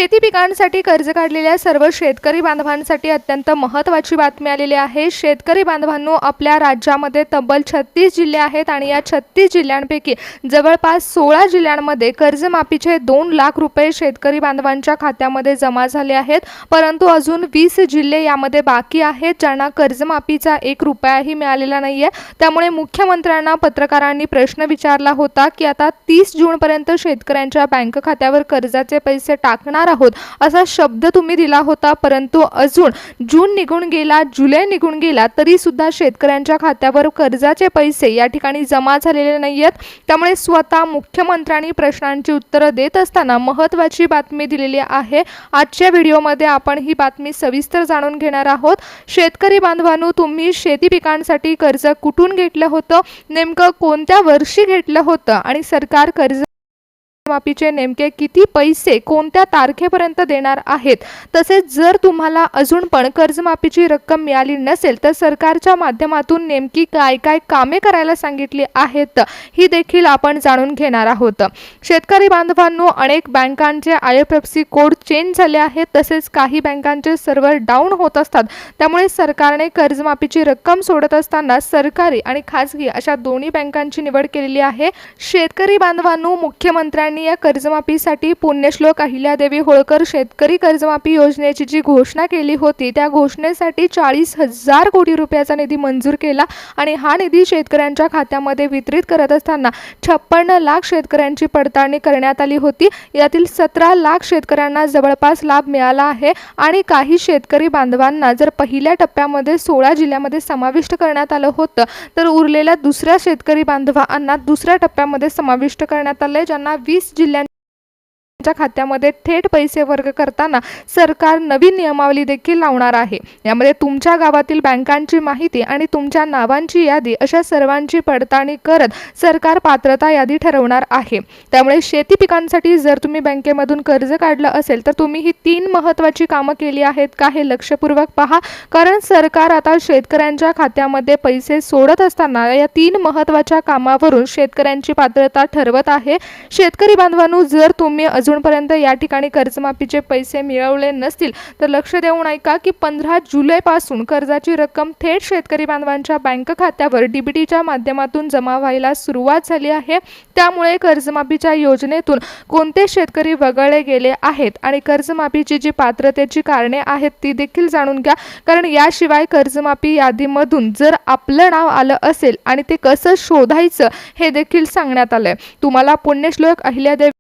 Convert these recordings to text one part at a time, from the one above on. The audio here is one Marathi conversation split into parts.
शेती पिकांसाठी कर्ज काढलेल्या सर्व शेतकरी बांधवांसाठी अत्यंत महत्त्वाची बातमी आलेली आहे। शेतकरी बांधवांनो, आपल्या राज्यामध्ये तब्बल 36 जिल्हे आहेत आणि या 36 जिल्ह्यांपैकी जवळपास 16 जिल्ह्यांमध्ये कर्जमाफीचे 2 लाख रुपये शेतकरी बांधवांच्या खात्यामध्ये जमा झाले आहेत। परंतु अजून 20 जिल्हे यामध्ये बाकी आहेत ज्यांना कर्जमाफीचा 1 रुपयाही मिळालेला नाहीये। त्यामुळे मुख्यमंत्र्यांना पत्रकारांनी प्रश्न विचारला होता की आता 30 जूनपर्यंत शेतकऱ्यांच्या बँक खात्यावर कर्जाचे पैसे टाकणार आहोत असा शब्द तुम्ही दिला होता, परंतु अजून जून निघून गेला, जुलै निघून गेला तरी सुद्धा शेतकऱ्यांच्या खात्यावर कर्जाचे पैसे या ठिकाणी जमा झालेले नाहीयेत। त्यामुळे स्वतः मुख्यमंत्र्यांनी प्रश्नांची उत्तरे देत असताना महत्त्वाची बातमी दिलेली आहे। आजच्या व्हिडिओमध्ये आपण ही बातमी सविस्तर जाणून घेणार आहोत। शेतकरी बांधवांनो, तुम्ही शेती पिकांसाठी कर्ज कुठून घेतलं होतं, नेमकं कोणत्या वर्षी घेतलं होतं आणि सरकार कर्जमाफीचे नेमके किती पैसे कोणत्या तारखेपर्यंत देणार आहेत, तसेच जर तुम्हाला अजून पण कर्जमाफीची रक्कम मिळाली नसेल तर सरकारच्या माध्यमातून नेमकी काय काय कामे करायला सांगितली आहेत ही देखील आपण जाणून घेणार आहोत। शेतकरी बांधवांनो, अनेक बँकांचे IFSC कोड चेंज झाले आहेत, तसेच काही बँकांचे सर्व्हर डाऊन होत असतात। त्यामुळे सरकारने कर्जमाफीची रक्कम सोडत असताना सरकारी आणि खासगी अशा दोन्ही बँकांची निवड केलेली आहे। शेतकरी बांधवांनो, मुख्यमंत्र्यांनी या कर्जमाफीसाठी पुण्यश्लोक अहिल्यादेवी होळकर शेतकरी कर्जमाफी योजनेची जी घोषणा केली होती त्या घोषणेसाठी 40,000 कोटी रुपयाचा निधी मंजूर केला आणि हा निधी शेतकऱ्यांच्या खात्यामध्ये वितरित करत असताना 56 लाख शेतकऱ्यांची पडताळणी करण्यात आली होती। यातील 17 लाख शेतकऱ्यांना जवळपास लाभ मिळाला आहे आणि काही शेतकरी बांधवांना जर पहिल्या टप्प्यामध्ये 16 जिल्ह्यांमध्ये समाविष्ट करण्यात आलं होतं तर उरलेल्या दुसऱ्या शेतकरी बांधवांना दुसऱ्या टप्प्यामध्ये समाविष्ट करण्यात आले, ज्यांना 20 जिल्ह्यांच्या खात्यामध्ये थेट पैसे वर्ग करताना सरकार नवीन नियमावली देखील लावणार आहे। यामध्ये तुमच्या गावातील बँकांची माहिती आणि तुमच्या नावांची यादी अशा सर्वांची पडताळणी करत सरकार पात्रता यादी ठरवणार आहे। त्यामुळे शेती पिकांसाठी जर तुम्ही बँकेमधून कर्ज काढलं असेल तर तुम्ही ही 3 महत्त्वाची कामं केली आहेत का हे लक्षपूर्वक पहा, कारण सरकार आता शेतकऱ्यांच्या खात्यामध्ये पैसे सोडत असताना या 3 महत्त्वाच्या कामावरून शेतकऱ्यांची पात्रता ठरवत आहे। शेतकरी बांधवांनो, जर तुम्ही अजूनपर्यंत या ठिकाणी कर्जमाफीचे पैसे मिळवले नसतील तर लक्ष देऊन ऐका की 15 जुलैपासून कर्जाची रक्कम थेट शेतकरी बांधवांच्या बँक खात्यावर DBTच्या माध्यमातून जमा व्हायला सुरुवात झाली आहे। त्यामुळे कर्जमाफीच्या योजनेतून कोणते शेतकरी वगळले गेले आहेत आणि कर्जमाफीची जी पात्रतेची कारणे आहेत ती देखील जाणून घ्या, कारण याशिवाय कर्जमाफी यादीमधून जर आपलं नाव आलं असेल आणि ते कसं शोधायचं हे देखील सांगण्यात आलंय। तुम्हाला पुण्यश्लोक अहिल्यादेवी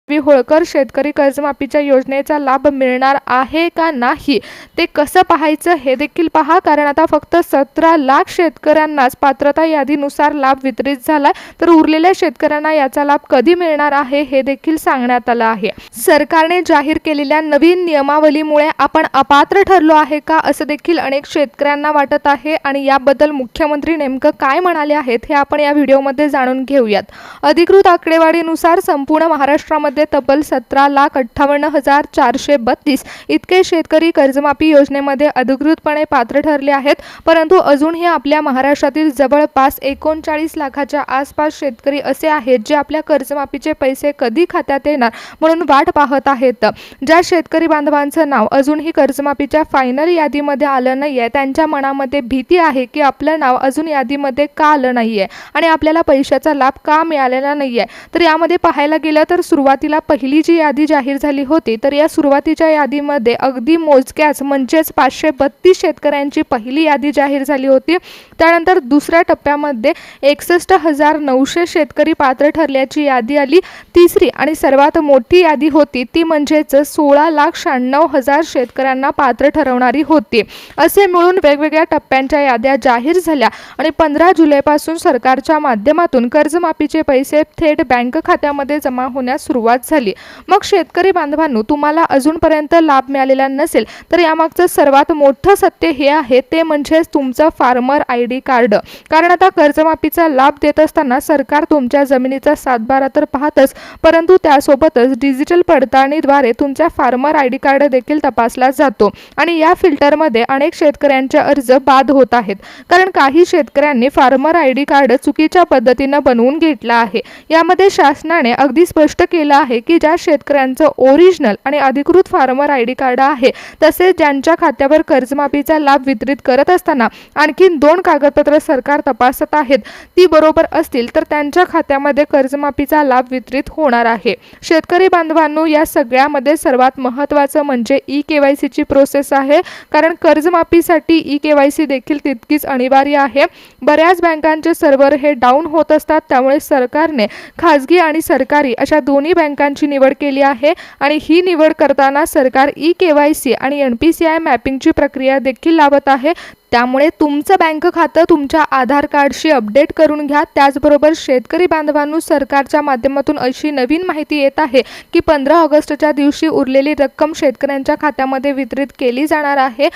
होळकर शेतकरी कर्जमाफीच्या योजनेचा लाभ मिळणार आहे का नाही ते कसं पाहायचं हे देखील पहा, कारण आता फक्त 17 लाख शेतकऱ्यांनाच पात्रता यादीनुसार लाभ वितरित झाला, तर उरलेल्या शेतकऱ्यांना याचा लाभ कधी मिळणार आहे हे देखील सांगण्यात आलं आहे। सरकारने जाहीर केलेल्या नवीन नियमावलीमुळे आपण अपात्र ठरलो आहे का असं देखील अनेक शेतकऱ्यांना वाटत आहे आणि याबद्दल मुख्यमंत्री नेमकं काय म्हणाले आहेत हे आपण या व्हिडिओमध्ये जाणून घेऊयात। अधिकृत आकडेवारीनुसार संपूर्ण महाराष्ट्रामध्ये तब्बल 17,58,432 इतके शेतकरी कर्जमाफी योजनेमध्ये अधिकृतपणे पात्र ठरले आहेत, परंतु अजूनही आपल्या महाराष्ट्रातील जवळपास 39 लाखाच्या आसपास शेतकरी असे आहेत जे आपल्या कर्जमाफीचे पैसे कधी खात्यात येणार म्हणून वाट पाहत आहेत। ज्या शेतकरी बांधवांचं नाव अजूनही कर्जमाफीच्या फायनल यादीमध्ये आलं नाहीये त्यांच्या मनामध्ये भीती आहे की आपलं नाव अजून यादीमध्ये का आलं नाहीये आणि आपल्याला पैशाचा लाभ का मिळालेला नाहीये। तर यामध्ये पाहायला गेलं तर सुरुवातीला पहिली जी यादी जाहीर झाली होती तर या सुरुवातीच्या यादीमध्ये अगदी मोजक्याच म्हणजेच 532 शेतकऱ्यांची पहिली यादी जाहीर झाली होती। त्यानंतर दुसऱ्या टप्प्यामध्ये 61,900 शेतकरी पात्र ठरल्याची यादी आली। तिसरी आणि सर्वात मोठी यादी होती ती म्हणजेच 16,96,000 शेतकऱ्यांना पात्र ठरवणारी होती। असे मिळून वेगवेगळ्या टप्प्यांच्या याद्या जाहीर झाल्या आणि 15 जुलैपासून सरकारच्या माध्यमातून कर्जमाफीचे पैसे थेट बँक खात्यामध्ये जमा होण्यास सुरुवात झाली। मग शेतकरी बांधवांनो, तुम्हाला अजूनपर्यंत लाभ मिळालेला नसेल तर यामागचं सर्वात मोठं सत्य हे आहे ते म्हणजे तुमचं फार्मर ID कार्ड, कारण आता कर्जमाफीचा लाभ देत असताना सरकार तुमच्या जमिनीचा सातबारा तर पाहतच, परंतु त्यासोबतच डिजिटल पडताळणीद्वारे तुमचा फार्मर ID कार्ड देखील तपासला जातो आणि या फिल्टरमध्ये अनेक शेतकऱ्यांचे अर्ज बाद होत आहेत, कारण काही शेतकऱ्यांनी फार्मर ID कार्ड चुकीच्या पद्धतीने बनवून घेतला आहे। यामध्ये शासनाने अगदी स्पष्ट केलं आहे की ज्या शेतकऱ्यांचं ओरिजिनल आणि अधिकृत फार्मर ID कार्ड आहे, तसेच ज्यांच्या खात्यावर कर्जमाफीचा लाभ वितरित करत असताना आणखी 2 कागदपत्र सरकार तपासत आहेत ती बरोबर असतील तर त्यांच्या खात्यामध्ये कर्जमाफीचा लाभ वितरित होणार आहे. शेतकरी बांधवांनो, या सगळ्यामध्ये सर्वात महत्त्वाचं म्हणजे eKYC ची प्रोसेस आहे, कारण कर्जमाफीसाठी eKYC देखील तितकीच अनिवार्य आहे. बऱ्याच बँकांचे सर्व्हर हे डाऊन होत असतात, त्यामुळे सरकारने खाजगी आणि सरकारी अशा दोन्ही बँकांची निवड केली आहे आणि ही निवड करताना सरकार eKYC आणि NPCI मॅपिंगची प्रक्रिया देखील लावत आहे. त्यामुळे तुमचं बँक खातं तुमच्या आधार कार्डशी अपडेट करून घ्या. त्याचबरोबर शेतकरी बांधवांनो, सरकारच्या माध्यमातून अशी नवीन माहिती येत आहे की 15 ऑगस्टच्या दिवशी उरलेली रक्कम शेतकऱ्यांच्या खात्यामध्ये वितरित केली जाणार आहे.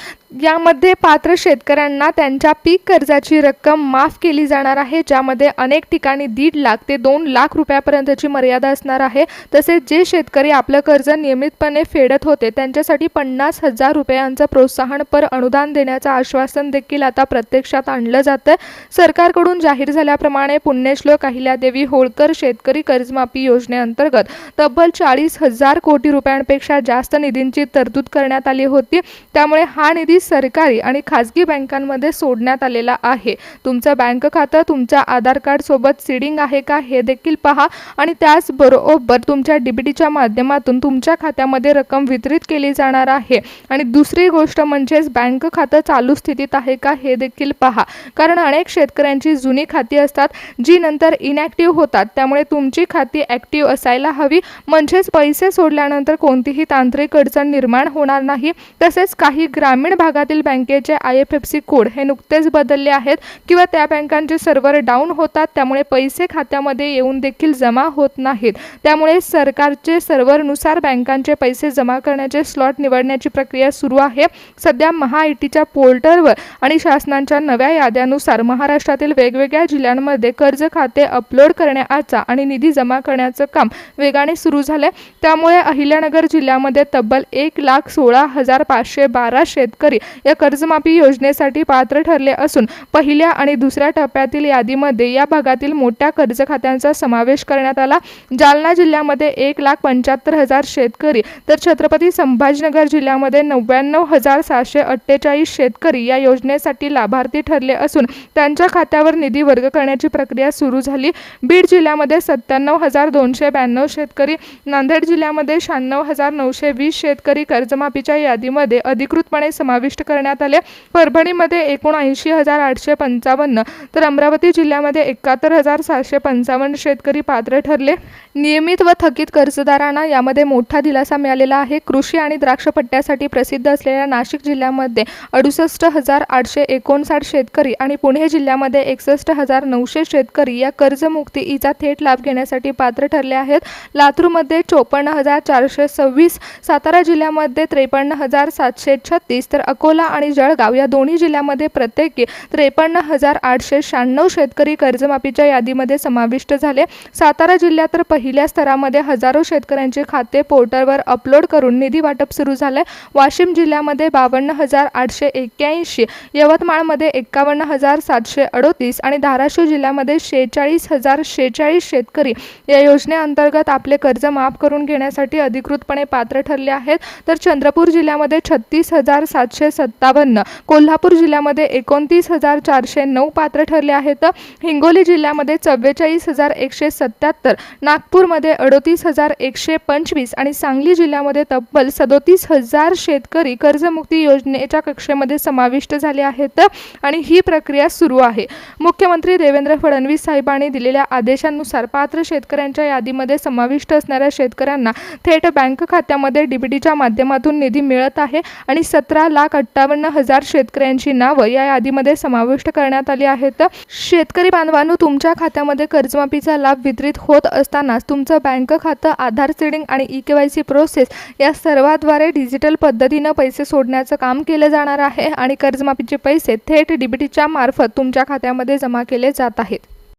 यामध्ये पात्र शेतकऱ्यांना त्यांच्या पीक कर्जाची रक्कम माफ केली जाणार आहे, ज्यामध्ये अनेक ठिकाणी 1.5 लाख ते 2 लाख रुपयापर्यंतची मर्यादा असणार आहे. तसेच जे शेतकरी आपलं कर्ज नियमितपणे फेडत होते त्यांच्यासाठी 50,000 रुपयांचं प्रोत्साहनपर अनुदान देण्याचं आश्वासन देखील आता प्रत्यक्षात आणलं जातं. सरकारकडून जाहीर झाल्याप्रमाणे पुण्यश्लोक अहिल्यादेवी होळकर शेतकरी कर्जमाफी योजनेअंतर्गत तब्बल 40,000 कोटी रुपयांपेक्षा जास्त निधींची तरतूद करण्यात आली होती. त्यामुळे हा निधी सरकारी आणि खाजगी बँकांमध्ये सोडण्यात आलेला आहे. तुमचं बँक खातं तुमच्या आधार कार्ड सोबत सीडिंग आहे का हे देखील पहा आणि त्याचबरोबर तुमच्या DBTच्या माध्यमातून तुमच्या खात्यामध्ये रक्कम वितरित केली जाणार आहे. आणि दुसरी गोष्ट म्हणजेच बँक खातं चालू स्थितीत आहे का हे देखील पहा, कारण अनेक शेतकऱ्यांची जुनी खाती असतात जी नंतर इनॅक्टिव्ह होतात. त्यामुळे तुमची खाती ॲक्टिव्ह असायला हवी, म्हणजेच पैसे सोडल्यानंतर कोणतीही तांत्रिक अडचण निर्माण होणार नाही. तसेच काही ग्रामीण भागातील बँकेचे IFSC कोड हे नुकतेच बदलले आहेत किंवा त्या बँकांचे सर्व्हर डाऊन होतात, त्यामुळे पैसे खात्यामध्ये येऊन देखील जमा होत नाहीत. त्यामुळे सरकारचे सर्व्हरनुसार बँकांचे पैसे जमा करण्याचे स्लॉट निवडण्याची प्रक्रिया सुरू आहे. सध्या महाआयटीच्या पोर्टलवर आणि शासनाच्या नव्या याद्यानुसार महाराष्ट्रातील वेगवेगळ्या जिल्ह्यांमध्ये कर्ज खाते अपलोड करण्याचा आणि निधी जमा करण्याचं काम वेगाने सुरू झाले. त्यामुळे अहिल्यानगर जिल्ह्यामध्ये तब्बल 1,16,512 शेतकरी या कर्जमाफी योजनेसाठी पात्र ठरले असून पहिल्या आणि दुसऱ्या टप्प्यातील यादीमध्ये या भागातील मोठ्या कर्ज खात्यांचा समावेश करण्यात आला. जालना जिल्ह्यामध्ये 1,75,000 शेतकरी तर छत्रपती संभाजीनगर जिल्ह्यामध्ये 99,748 शेतकरी या योजनेसाठी लाभार्थी ठरले असून त्यांच्या खात्यावर निधी वर्ग करण्याची प्रक्रिया सुरू झाली. बीड जिल्ह्यामध्ये 97,292 शेतकरी, नांदेड जिल्ह्यामध्ये 96,920 शेतकरी कर्जमाफीच्या यादीमध्ये अधिकृतपणे समाविष्ट करण्यात आले. परभणीमध्ये 79,855 तर अमरावती जिल्ह्यामध्ये 71,755 शेतकरी पात्र ठरले. नियमित व थकीत कर्जदारांना यामध्ये मोठा दिलासा मिळालेला आहे. कृषी आणि द्राक्ष पट्ट्यासाठी प्रसिद्ध असलेल्या नाशिक जिल्ह्यामध्ये 68,859 शेतकरी आणि पुणे जिल्ह्यामध्ये 61,900 शेतकरी या कर्जमुक्तीचा थेट लाभ घेण्यासाठी पात्र ठरले आहेत. लातूरमध्ये 54,426, सातारा जिल्ह्यामध्ये 53,736 तर अकोला आणि जळगाव या दोन्ही जिल्ह्यामध्ये प्रत्येकी 53,896 शेतकरी कर्जमाफीच्या यादीमध्ये समाविष्ट झाले. सातारा जिल्ह्यात तर पहिल्या स्तरामध्ये हजारो शेतकऱ्यांचे खाते पोर्टलवर अपलोड करून निधी वाटप सुरू झाले. वाशिम जिल्ह्यामध्ये 52,881, यवतमाळमध्ये 51,738 आणि धाराशिव जिल्ह्यामध्ये 46,046 शेतकरी या योजनेअंतर्गत आपले कर्ज माफ करून घेण्यासाठी अधिकृतपणे पात्र ठरले आहेत. तर चंद्रपूर जिल्ह्यामध्ये 36,757, कोल्हापूर जिल्ह्यामध्ये 29,409 पात्र ठरले आहेत. हिंगोली जिल्ह्यामध्ये 44,177, नागपूरमध्ये 38,125 आणि सांगली जिल्ह्यामध्ये तब्बल 37,000 शेतकरी कर्जमुक्ती योजनेच्या कक्षेमध्ये समाविष्ट झाले आहेत आणि ही प्रक्रिया सुरू आहे. मुख्यमंत्री देवेंद्र फडणवीस साहेबांनी दिलेल्या आदेशानुसार पात्र शेतकऱ्यांच्या यादीमध्ये समाविष्ट असणाऱ्या शेतकऱ्यांना थेट बँक खात्यामध्ये DBTच्या माध्यमातून निधी मिळत आहे आणि 17,58,000 शेतकऱ्यांची नावं या यादीमध्ये समाविष्ट करण्यात आली आहेत. शेतकरी बांधवांनो, तुमच्या खात्यामध्ये कर्जमाफीचा लाभ वितरित होत असतानाच तुमचं बँक खातं, आधार सीडिंग आणि eKYC प्रोसेस या सर्वाद्वारे डिजिटल पद्धतीनं पैसे सोडण्याचं काम केलं जाणार आहे आणि कर्जमाफीचे पैसे थेट DBTच्या मार्फत तुमच्या खात्यामध्ये जमा केले जात आहेत.